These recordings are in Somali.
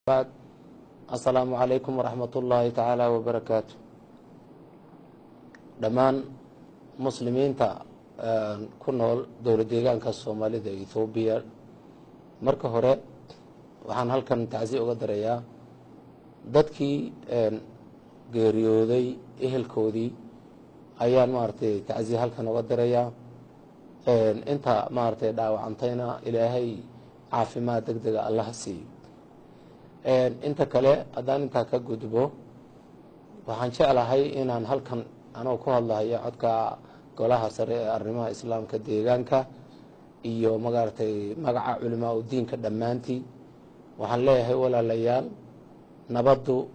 بعد السلام عليكم ورحمة الله تعالى وبركاته. دمان مسلمين تا كنول دولة ديغان كالصومالي دا إثيوبيا marka hore waxaan halkan tacsiyo uga darayaa dadkii geeriyooday ehelkoodii ayaan maartay tacsiyo halkan uga darayaa inta maartay dhaawacantayna ilaahay caafimaad degdeg ah Allah siiyo inta kale hadaan inta ka gudbo waxaan jeclahay inaan halkan anoo ku hadlayo codka golaha sare ee arrimaha islaamka deegaanka iyo magartay magaca culimaa u diinka dhamaantii waxaan leeyahay walaalayaal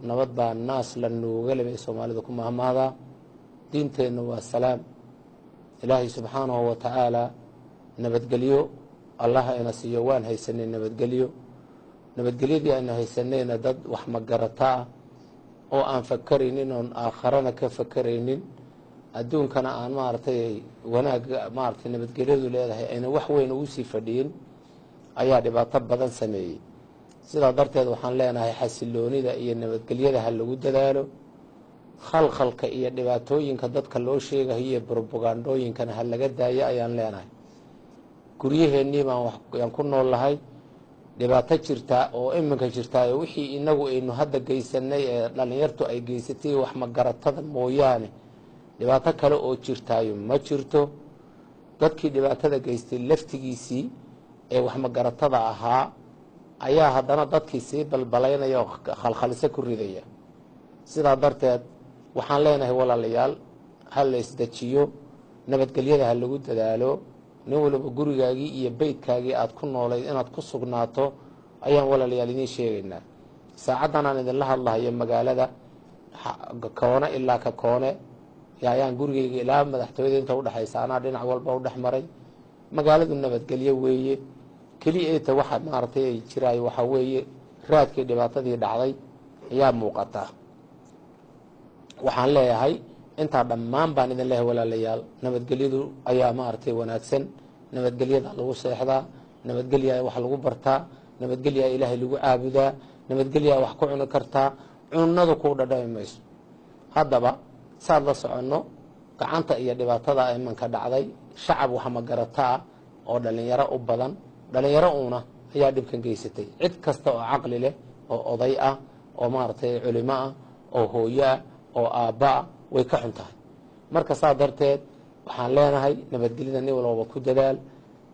nabad baa naas la nooga leeyahay Soomaalida ku mahmaada diinteena waa salaam ilaahi subhanahu wa ta'ala nabadgaliyo Allah ina siiyo waan haysanay nabadgeliyadii aan haysanayna dad wax ma garata oo aan fakaraynin oo aakharana ka fakaraynin adduunkana aan maartay wanaag maartay nabadgelyadu leedahay ayna wax weyn ugu sii fadhiin ayaa dhibaato badan sameeyay sida darteed waxaan leenahay xasiloonida iyo nabadgelyada ha lagu dadaalo khalkhalka iyo dhibaatooyinka dadka loo sheegayo iyo propagandooyinkana ha laga daayo ayaan leenahay guryaheennii baan ku noolahay dhibaato jirta oo iminka jirta wixii inagu aynu hadda geysanay ee dhalinyartu ay geysatay wax ma garatada mooyaane dhibaato kale oo jirtaayo ma jirto dadkii dhibaatada geystay laftigiisii ee wax ma garatada ahaa ayaa haddana dadkii sii balbalaynaya oo khalkhalisa ku ridaya sidaa darteed waxaan leenahay walaalayaal ha la isdajiyo nabadgelyada ha lagu dadaalo nin walba gurigaagii iyo beydkaagii aad ku noolayd inaad ku sugnaato ayaan walaalayaal idin sheegaynaa saacadan aan idin la hadlayo magaalada koone ilaa ka koone ayaan gurigeyga ilaa madaxtooyada inta u dhaxaysa anaa dhinac walba u dhaxmaray magaaladu nabadgelyo weeye kaliya ee waxa maartay ay jiray waxa weeye raadkii dhibaatadii dhacday ayaa muuqata waxaan leeyahay inta dhammaan baan idin leeyahay walaalayaal nabadgelyadu ayaa maartay wanaagsan nabadgelyada lagu seexdaa nabadgelyada wax lagu bartaa nabadgelyada ilaahay lagu caabudaa nabadgelyada wax ku cuni kartaa cunadu ku dhadhamayso haddaba saad la socono gacanta iyo dhibaatada ay manka dhacday shacab wax ma garataa oo dhalinyaro u badan dhalinyaro una ayaa dhibkan geysatay cid kasta oo aqli leh oo oday ah oo maartay culimo ah oo hooyo ah oo aabba way ka xuntahay marka saa darteed waxaan leenahay nabadgelyada nin walba ku dadaal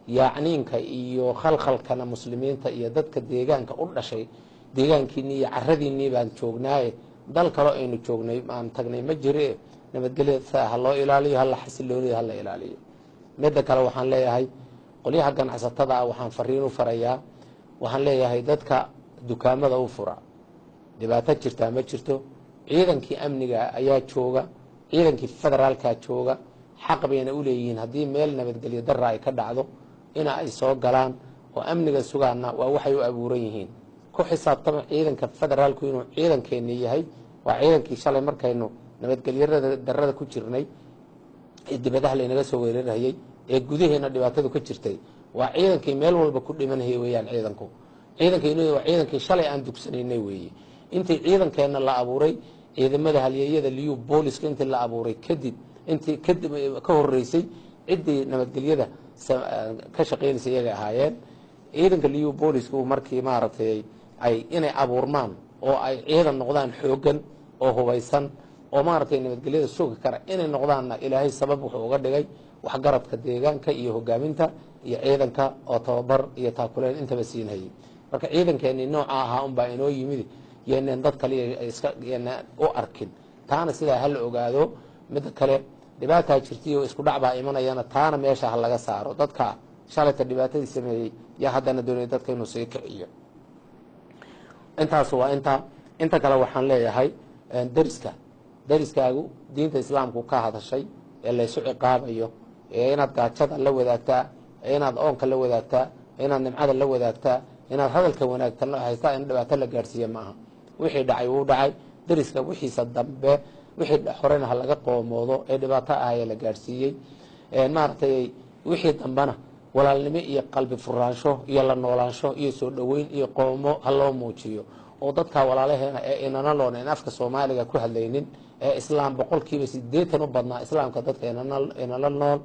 yaacniinka iyo khalkhalkana muslimiinta iyo dadka deegaanka u dhashay deegaankiini iyo caradiini baan joognaaye dal kale aynu joognay aan tagnay ma jire nabadgelyada ha loo ilaaliyo ha la xasilooniyo ha la ilaaliyo mid kale waxaan leeyahay qoliyaha ganacsatada waxaan fariin u farayaa waxaan leeyahay dadka dukaamada u fura dhibaato jirta ma jirto ciidankii amniga ayaa jooga ciidankii federaalka jooga xaq bayna u leeyihiin hadii meel nabadgelyo darra ay ka dhacdo in ay soo galaan oo amniga sugaana waa waxay u abuuran yihiin ku xisaabtama ciidanka federaalku inuu ciidankeena yahay waa ciidankii shalay markaynu nabadgelyada darrada ku jirnay ee dibadaha leenaga soo weerarayay ee gudaheena dhibaatadu ka jirtay waa ciidankii meel walba ku dhimanayay weeyaan ciidankeenu waa ciidankii shalay aan dugsanaynay weeye intii ciidankeena la abuuray ciidamada halyeeyada liyu booliska intii la abuuray kadib ka horeysay cidii nabadgelyada ka shaqeynaysa iyaga ahaayeen ciidanka liyu booliska markii maartay ay inay abuurmaan oo ay ciidan noqdaan xoogan oo hubeysan oo maartay nabadgelyada sugi kara inay noqdaanna ilaahay sabab wuxuu uga dhigay wax garadka deegaanka iyo hogaaminta iyo ciidanka oo tababar iyo taakuleen intaba siinayay marka ciidankeeni nooca ahaa baa inoo yimid yeenan dad kale iska u arkin taana sida hal ogaado mid kale dhibaato jirtiyo isku dhacba imanayana taana meesha hal laga saaro dadka shalayta dhibaatadii sameeyay ya haddana doonay dadka inuu sii kiciyo intaas waa inta kale waxaan leeyahay dariskaagu diinta islaamku ka hadashay ee la isu ciqaabayo ee inaad gaajada la wadaagtaa inaad oonka la wadaagtaa inaad nimcada la wadaagtaa inaad hadalka wanaagsan la haystaa in dhibaato la gaarsiiyo maaha wixii dhacay wuu dhacay dariska wixiisa dambe wixii horena ha laga qoomoodo ee dhibaato ah ee la gaarsiiyey maartay wixii dambana walaalnimo iyo qalbi furaansho iyo la noolaansho iyo soo dhaweyn iyo qoomo ha loo muujiyo oo dadka walaalaheena ee inana loon in afka Soomaaliga ku hadlaynin ee islaam boqolkiiba 80 u badnaa islaamka dadka inana nool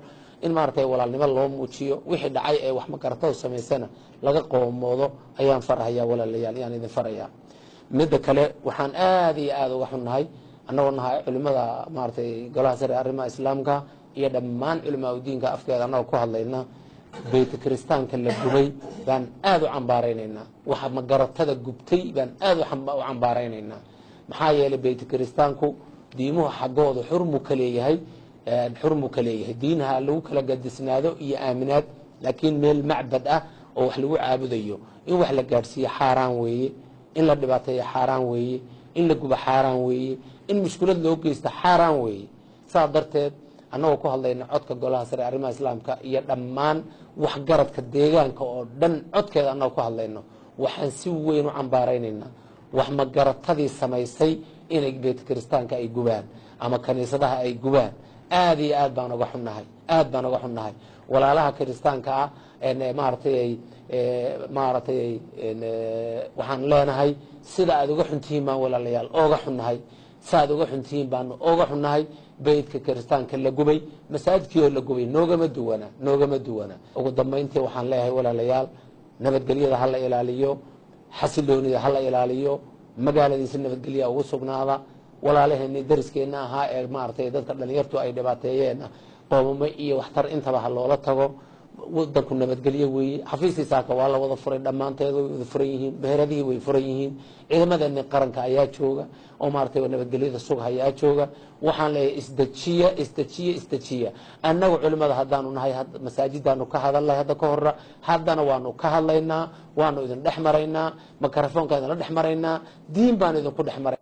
in maartay walaalnimo loo muujiyo wixii dhacay ee wax ma garto sameysana laga qoomoodo ayaan farahayaa walaalayaal yaan idin farayaa mid kale waxaan aad iyo aad uga xunnahay annagoo nahay culimada maartay golaha sare arrimaha islaamka iyo dhammaan culimada diinka afkeeda annagoo ku hadlayna beet kristaanka la gubay baan aad u cambaaraynayna waxa ma garatada gubtay baan aad u cambaaraynayna maxaa yeelay beet kristaanku diimuhu xaqooda xurmu kaleeyahay diinaha lagu kala gadisnaado iyo aaminaad laakiin meel macbad ah oo wax lagu caabudayo in wax la gaarsiiyo xaaraan weeye in la dhibaateeyo xaaraan weeye in la gubo xaaraan weeye in mushkilad loo geysto xaaraan weeye saa darteed annagoo ku hadlayna codka golaha sare arrimaha islaamka iyo dhammaan waxgaradka deegaanka oo dhan codkeeda annagoo ku hadlayno waxaan si weyn u cambaaraynaynaa wax magaratadii samaysay inay beet kristaanka ay gubaan ama kaniisadaha ay gubaan aad iyo aad baan uga xunnahay walaalaha kristaanka ah maaragtay waxaan leenahay sida aad uga xuntihiin baan walaalayaal ooga xunnahay saaad uga xuntihiin baanu ooga xunnahay beydka kristaanka la gubay masaajidkii oo la gubay noogama duwana ugu dambayntii waxaan leeyahay walaalayaal nabadgelyada ha la ilaaliyo xasiloonida ha la ilaaliyo magaaladiisa nabadgelya ugu sugnaada walaalaheenii dariskeena ahaa ee maartay dadka dhalinyartu ay dhibaateeyeen qoomamo iyo waxtar intaba ha loola tago wadanku nabadgelyo weeye xafiiskiisaaka waa la wada furay dhammaanteed way wada furan yihiin beheradihii way furan yihiin ciidamadeeni qaranka ayaa jooga oo maartay nabadgelyada sug ayaa jooga waxaan leeyahay isdajiya annagu culimada haddaanu nahay masaajidaanu ka hadalnay hadda ka horra haddana waanu ka hadlaynaa waanu idin dhex maraynaa makarafoonka idinla dhex maraynaa diin baanu idinku dhex maray